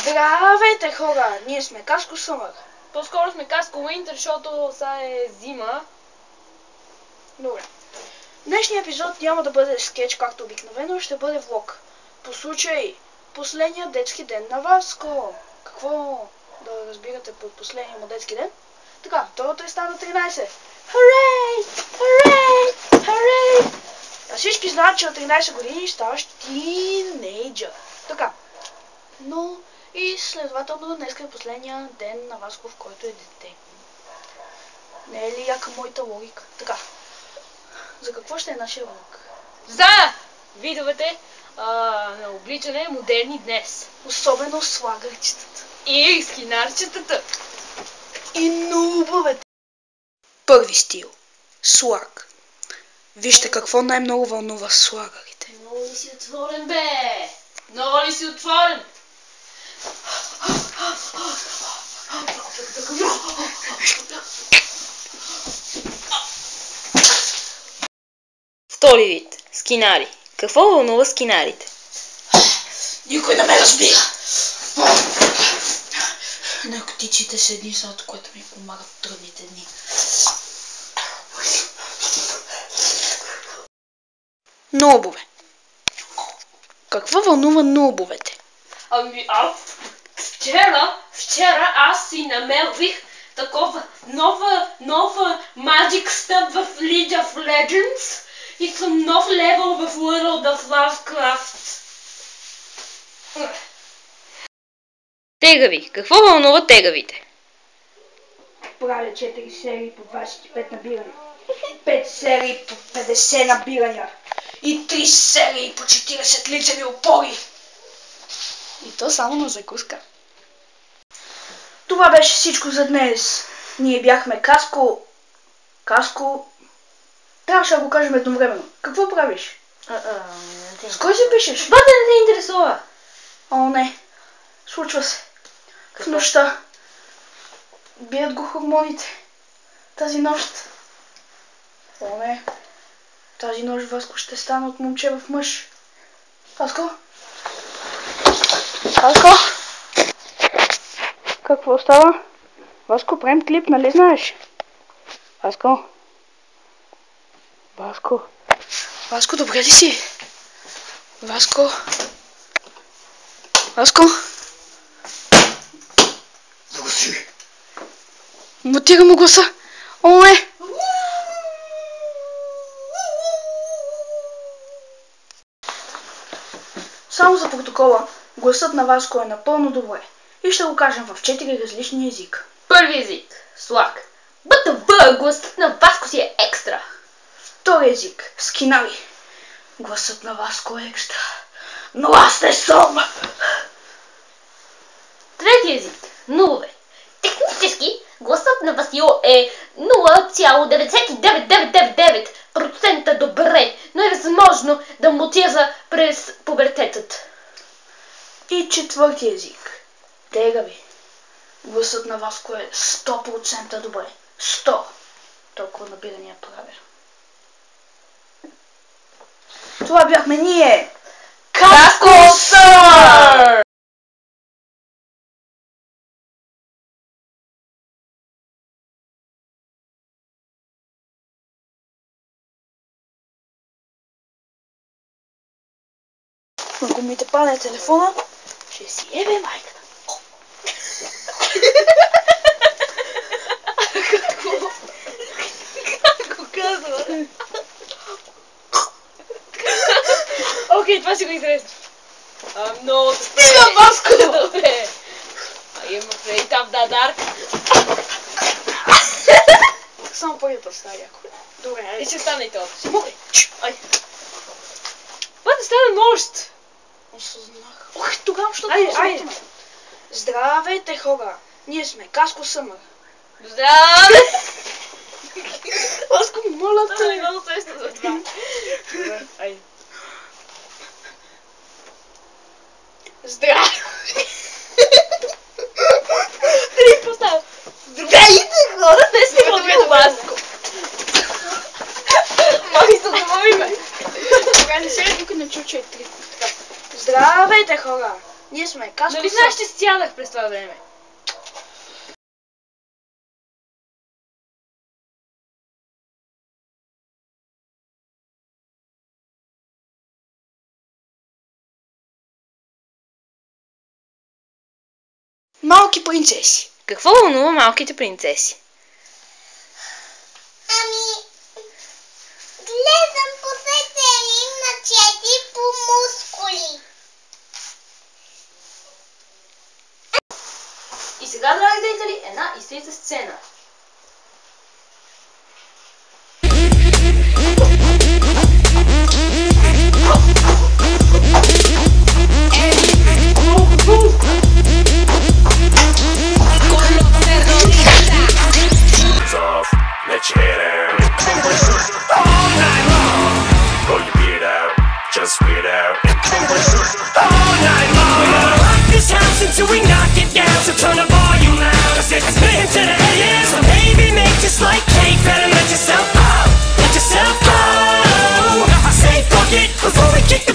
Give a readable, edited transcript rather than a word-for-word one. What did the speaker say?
Здравейте, хора! Ние сме Каско Съмър. По-скоро сме Каско Уинтер, защото сега е зима. Добре. Днешният епизод няма да бъде скетч, както обикновено, ще бъде влог. По случай последния детски ден на Васко. Какво да разбирате под последния му детски ден? Така, второто е стана 13. Харей! Харей! Харей! А всички знаят, че на 13 години ставаш тинейджър. Така. Но и следователно днес е последния ден на Васко, в който е дете. Не е ли яка моята логика? Така. За какво ще е нашия влог? За видовете на обличане модерни днес. Особено слагърчетата. И скинарчетата. И нубовете. Първи стил. Слаг. Вижте какво най-много вълнува слагарите. Много ли си отворен, бе? Много ли си отворен? Втори вид. Скинари. Какво вълнува скинарите? Никой не ме разбира. Наркотиците са единственото, което ми помага в трудните дни. Нобове. Какво вълнува нобовете? Ами вчера аз си намерих такова нова Magic Step в League of Legends и съм нов левел в World of Warcraft. Тегави. Какво вълнува тегавите? Правя 4 серии по 25 набирания. 5 серии по 50 набирания. И 3 серии по 40 лицеви опори. И то само на закуска. Това беше всичко за днес. Ние бяхме Каско. Трябваше да го кажем едновременно. Какво правиш? С кой се пишеш? Това да не те интересува. О, не. Случва се. В нощта. Бият го хормоните. Тази нощ. О, не. Тази нощ Васко ще стане от момче в мъж. Васко? Какво става? Васко, правим клип, нали знаеш? Васко, добре ли си? Васко? Загласи! Мутира му гласа. О, не! Само за протокола, гласът на Васко е напълно добре. И ще го кажем в 4 различни езика. Първи език. Слаг. БТВ, гласът на Васко си е екстра. Втори език. Скинари. Гласът на Васко е екстра. Но аз не съм! Трети език. Нулове. Технически гласът на Васил е 0,99999% добре, но е възможно да мутира през пубертетът. И четвърти език. Тегави. Гласът на Васко е 100% добре. 100. Толкова набирания правя. Това бяхме ние. Каско Съмър! Ако ми те падне телефона, ще си ебе майката. Какво казва? Окей, това си го интересно. Много се Стига, Васко! Добре. Има преди там Дадар. Само първият път става яко. Добре, И ще стане и това. Смогай. Ай. Това не стана нощ. Осъзнах. Ох, тогава, що Айде. Здравейте, хора! Ние сме Каско Съмър. Здраве! Васко, моля Това е те! много сеща за това. Добре, айде. Здравейте! Три поставя. Здравейте, хора! Не сте го Васко. Май се забавиме. Добре, не се ли тук не чу, че е три. Здравейте, хора! Ние сме сме. Каско Нали са. знаеш, че стядах през това време? Малки принцеси. Какво вълнува малките принцеси? Гледам по сетели на чети по мускули. И сега, драги зрители, една истинска сцена. Let your head out. All night long. Roll your beard out. Just weird out. All night long. We're gonna rock this house until we knock it down. So turn the volume loud. 'Cause it's been to the AM. So baby, make just like cake. Better let yourself go. Let yourself go. I say fuck it before we kick the